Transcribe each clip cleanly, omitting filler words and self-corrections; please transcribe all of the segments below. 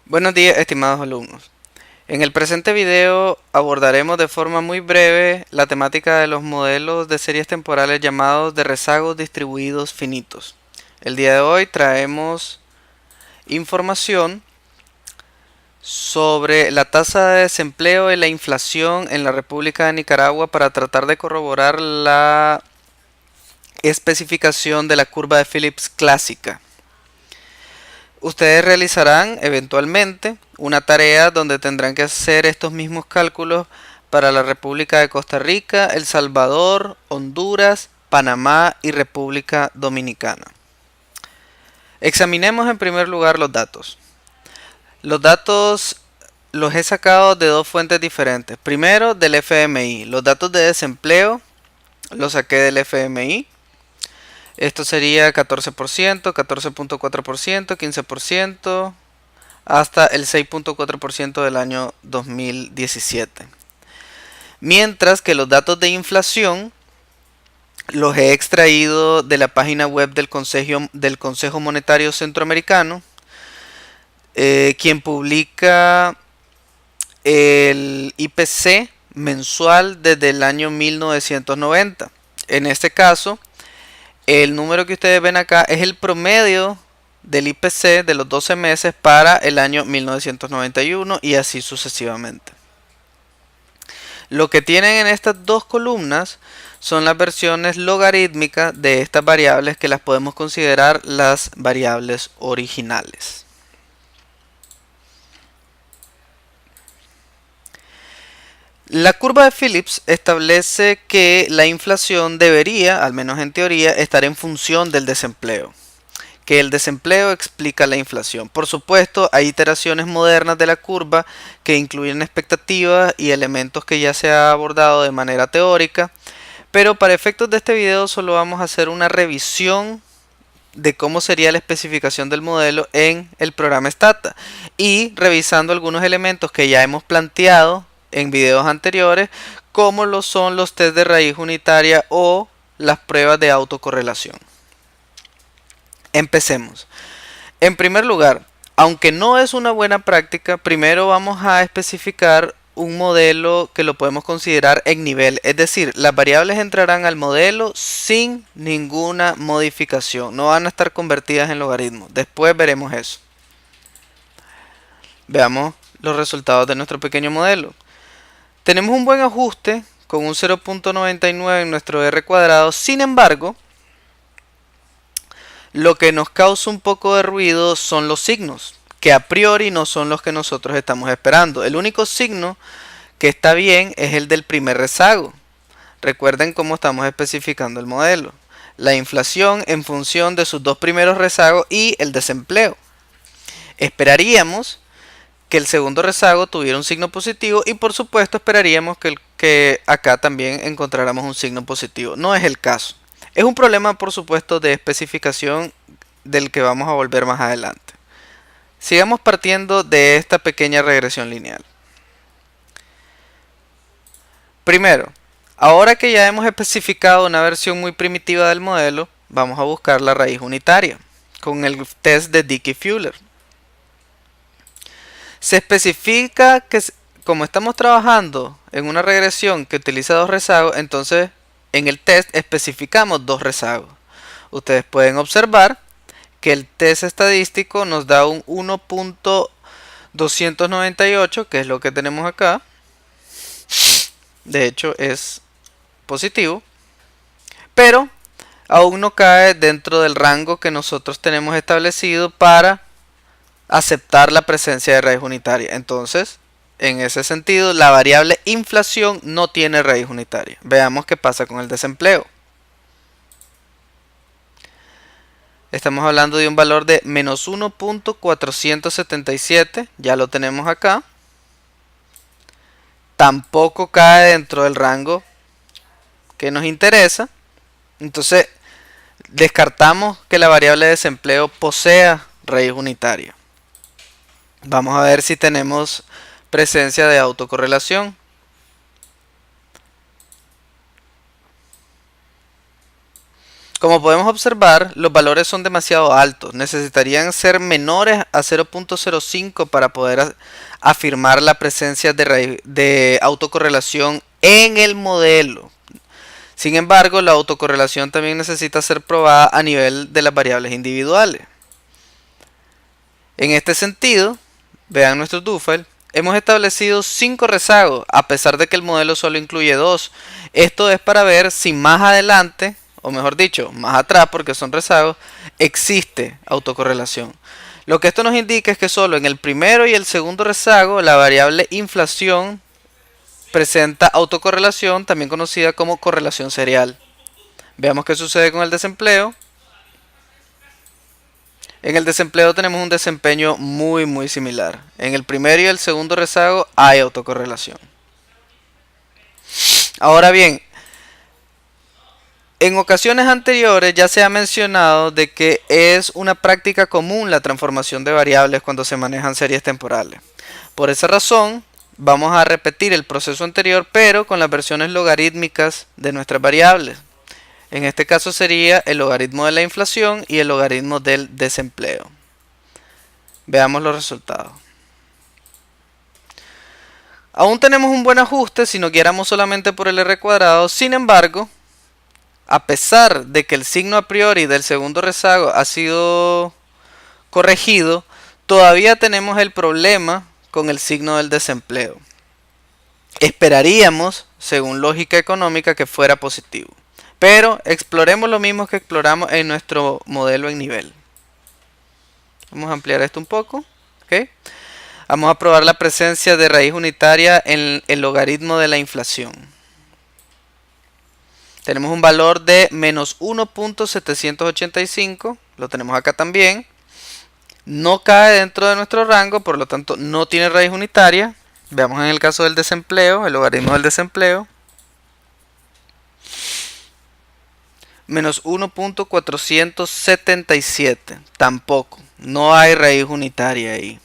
Buenos días, estimados alumnos. En el presente video abordaremos de forma muy breve la temática de los modelos de series temporales llamados de rezagos distribuidos finitos. El día de hoy traemos información sobre la tasa de desempleo y la inflación en la República de Nicaragua para tratar de corroborar la especificación de la curva de Phillips clásica. Ustedes realizarán eventualmente una tarea donde tendrán que hacer estos mismos cálculos para la República de Costa Rica, El Salvador, Honduras, Panamá y República Dominicana. Examinemos en primer lugar los datos. Los datos los he sacado de dos fuentes diferentes. Primero del FMI. Los datos de desempleo los saqué del FMI. Esto sería 14%, 14.4%, 15%, hasta el 6.4% del año 2017. Mientras que los datos de inflación los he extraído de la página web del Consejo Monetario Centroamericano, quien publica el IPC mensual desde el año 1990. En este caso, el número que ustedes ven acá es el promedio del IPC de los 12 meses para el año 1991 y así sucesivamente. Lo que tienen en estas dos columnas son las versiones logarítmicas de estas variables que las podemos considerar las variables originales. La curva de Phillips establece que la inflación debería, al menos en teoría, estar en función del desempleo. Que el desempleo explica la inflación. Por supuesto, hay iteraciones modernas de la curva que incluyen expectativas y elementos que ya se ha abordado de manera teórica, pero para efectos de este video solo vamos a hacer una revisión de cómo sería la especificación del modelo en el programa Stata y revisando algunos elementos que ya hemos planteado en videos anteriores, como lo son los test de raíz unitaria o las pruebas de autocorrelación. Empecemos. En primer lugar, aunque no es una buena práctica, primero vamos a especificar un modelo que lo podemos considerar en nivel, es decir, las variables entrarán al modelo sin ninguna modificación, no van a estar convertidas en logaritmos. Después veremos eso. Veamos los resultados de nuestro pequeño modelo. Tenemos un buen ajuste con un 0.99 en nuestro R cuadrado, sin embargo, lo que nos causa un poco de ruido son los signos, que a priori no son los que nosotros estamos esperando. El único signo que está bien es el del primer rezago. Recuerden cómo estamos especificando el modelo. La inflación en función de sus dos primeros rezagos y el desempleo. Esperaríamos que el segundo rezago tuviera un signo positivo y por supuesto esperaríamos que acá también encontráramos un signo positivo. No es el caso. Es un problema, por supuesto, de especificación del que vamos a volver más adelante. Sigamos partiendo de esta pequeña regresión lineal. Primero, ahora que ya hemos especificado una versión muy primitiva del modelo, vamos a buscar la raíz unitaria con el test de Dickey-Fuller. Se especifica que como estamos trabajando en una regresión que utiliza dos rezagos, entonces en el test especificamos dos rezagos. Ustedes pueden observar que el test estadístico nos da un 1.298, que es lo que tenemos acá. De hecho es positivo, pero aún no cae dentro del rango que nosotros tenemos establecido para aceptar la presencia de raíz unitaria. Entonces, en ese sentido, la variable inflación no tiene raíz unitaria. Veamos qué pasa con el desempleo. Estamos hablando de un valor de menos 1.477, ya lo tenemos acá. Tampoco cae dentro del rango que nos interesa. Entonces, descartamos que la variable de desempleo posea raíz unitaria. Vamos a ver si tenemos presencia de autocorrelación. Como podemos observar, los valores son demasiado altos. Necesitarían ser menores a 0.05 para poder afirmar la presencia de autocorrelación en el modelo. Sin embargo, la autocorrelación también necesita ser probada a nivel de las variables individuales. En este sentido, vean nuestro do file, hemos establecido 5 rezagos, a pesar de que el modelo solo incluye 2. Esto es para ver si más adelante, o mejor dicho, más atrás, porque son rezagos, existe autocorrelación. Lo que esto nos indica es que solo en el primero y el segundo rezago, la variable inflación presenta autocorrelación, también conocida como correlación serial. Veamos qué sucede con el desempleo. En el desempleo tenemos un desempeño muy similar. En el primero y el segundo rezago hay autocorrelación. Ahora bien, en ocasiones anteriores ya se ha mencionado de que es una práctica común la transformación de variables cuando se manejan series temporales. Por esa razón, vamos a repetir el proceso anterior, pero con las versiones logarítmicas de nuestras variables. En este caso sería el logaritmo de la inflación y el logaritmo del desempleo. Veamos los resultados. Aún tenemos un buen ajuste si nos guiáramos solamente por el r cuadrado. Sin embargo, a pesar de que el signo a priori del segundo rezago ha sido corregido, todavía tenemos el problema con el signo del desempleo. Esperaríamos, según lógica económica, que fuera positivo. Pero exploremos lo mismo que exploramos en nuestro modelo en nivel. Vamos a ampliar esto un poco. ¿Okay? Vamos a probar la presencia de raíz unitaria en el logaritmo de la inflación. Tenemos un valor de menos 1.785. Lo tenemos acá también. No cae dentro de nuestro rango, por lo tanto no tiene raíz unitaria. Veamos en el caso del desempleo, el logaritmo del desempleo. Menos 1.477. Tampoco. No hay raíz unitaria ahí.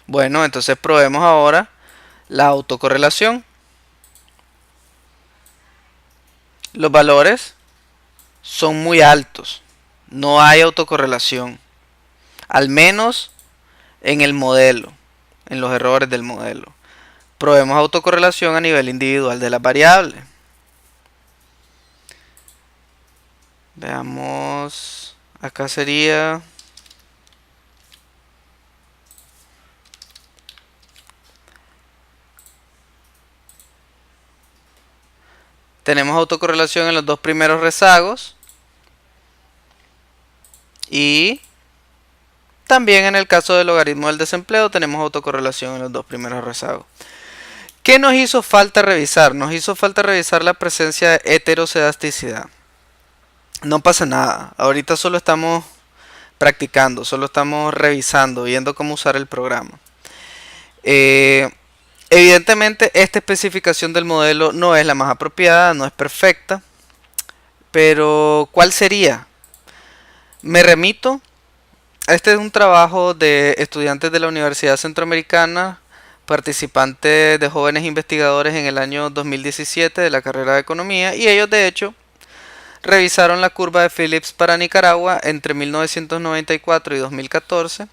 Bueno, entonces probemos ahora la autocorrelación. Los valores son muy altos. No hay autocorrelación. Al menos en el modelo. En los errores del modelo. Probemos autocorrelación a nivel individual de las variables. Veamos, acá sería tenemos autocorrelación en los dos primeros rezagos y también en el caso del logaritmo del desempleo tenemos autocorrelación en los dos primeros rezagos. ¿Qué nos hizo falta revisar? Nos hizo falta revisar la presencia de heterocedasticidad. No pasa nada, ahorita solo estamos practicando, solo estamos revisando, viendo cómo usar el programa. Evidentemente esta especificación del modelo no es la más apropiada, no es perfecta, pero ¿cuál sería? Me remito, este es un trabajo de estudiantes de la Universidad Centroamericana, participantes de jóvenes investigadores en el año 2017 de la carrera de Economía, y ellos de hecho revisaron la curva de Phillips para Nicaragua entre 1994 y 2014,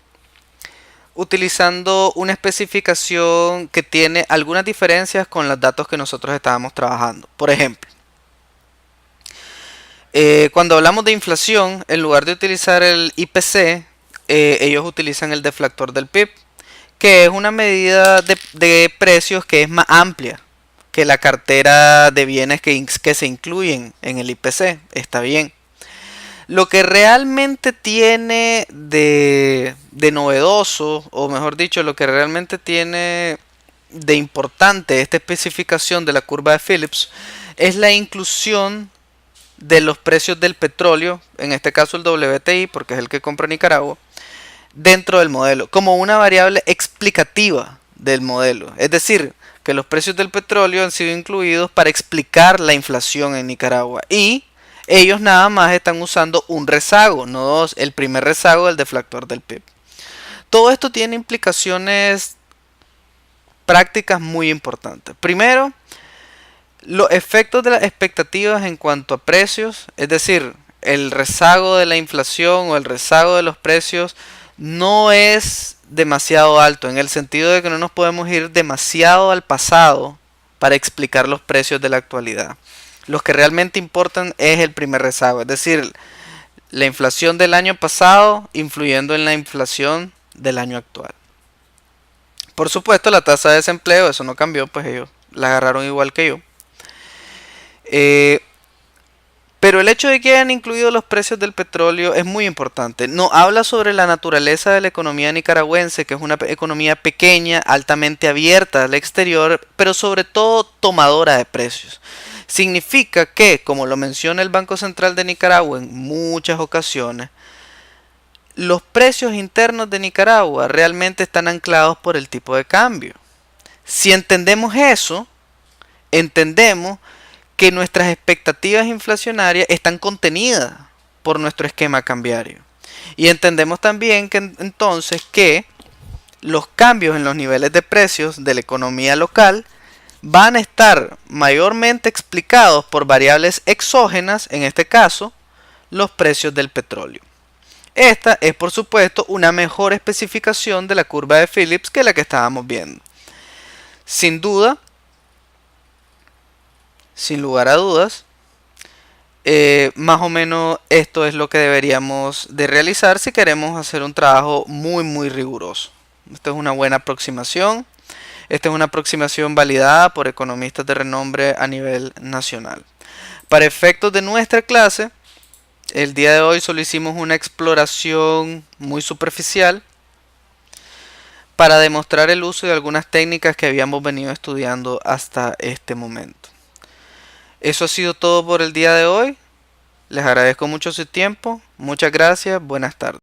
utilizando una especificación que tiene algunas diferencias con los datos que nosotros estábamos trabajando. Por ejemplo, cuando hablamos de inflación, en lugar de utilizar el IPC, ellos utilizan el deflactor del PIB, que es una medida de precios que es más amplia que la cartera de bienes que se incluyen en el IPC. Está bien. Lo que realmente tiene de novedoso, o mejor dicho, lo que realmente tiene de importante esta especificación de la curva de Phillips, es la inclusión de los precios del petróleo, en este caso el WTI, porque es el que compra Nicaragua, dentro del modelo, como una variable explicativa del modelo. Es decir, que los precios del petróleo han sido incluidos para explicar la inflación en Nicaragua. Y ellos nada más están usando un rezago, no dos, el primer rezago del deflactor del PIB. Todo esto tiene implicaciones prácticas muy importantes. Primero, los efectos de las expectativas en cuanto a precios, es decir, el rezago de la inflación o el rezago de los precios no es demasiado alto, en el sentido de que no nos podemos ir demasiado al pasado para explicar los precios de la actualidad. Los que realmente importan es el primer rezago, es decir, la inflación del año pasado influyendo en la inflación del año actual. Por supuesto, la tasa de desempleo, eso no cambió, pues ellos la agarraron igual que yo. Eh, pero el hecho de que hayan incluido los precios del petróleo es muy importante. No habla sobre la naturaleza de la economía nicaragüense, que es una economía pequeña, altamente abierta al exterior, pero sobre todo tomadora de precios. Significa que, como lo menciona el Banco Central de Nicaragua en muchas ocasiones, los precios internos de Nicaragua realmente están anclados por el tipo de cambio. Si entendemos eso, entendemos que nuestras expectativas inflacionarias están contenidas por nuestro esquema cambiario. Y entendemos también que entonces que los cambios en los niveles de precios de la economía local van a estar mayormente explicados por variables exógenas, en este caso, los precios del petróleo. Esta es, por supuesto, una mejor especificación de la curva de Phillips que la que estábamos viendo. Sin duda, sin lugar a dudas, más o menos esto es lo que deberíamos de realizar si queremos hacer un trabajo muy riguroso. Esta es una buena aproximación. Esta es una aproximación validada por economistas de renombre a nivel nacional. Para efectos de nuestra clase, el día de hoy solo hicimos una exploración muy superficial para demostrar el uso de algunas técnicas que habíamos venido estudiando hasta este momento. Eso ha sido todo por el día de hoy. Les agradezco mucho su tiempo. Muchas gracias. Buenas tardes.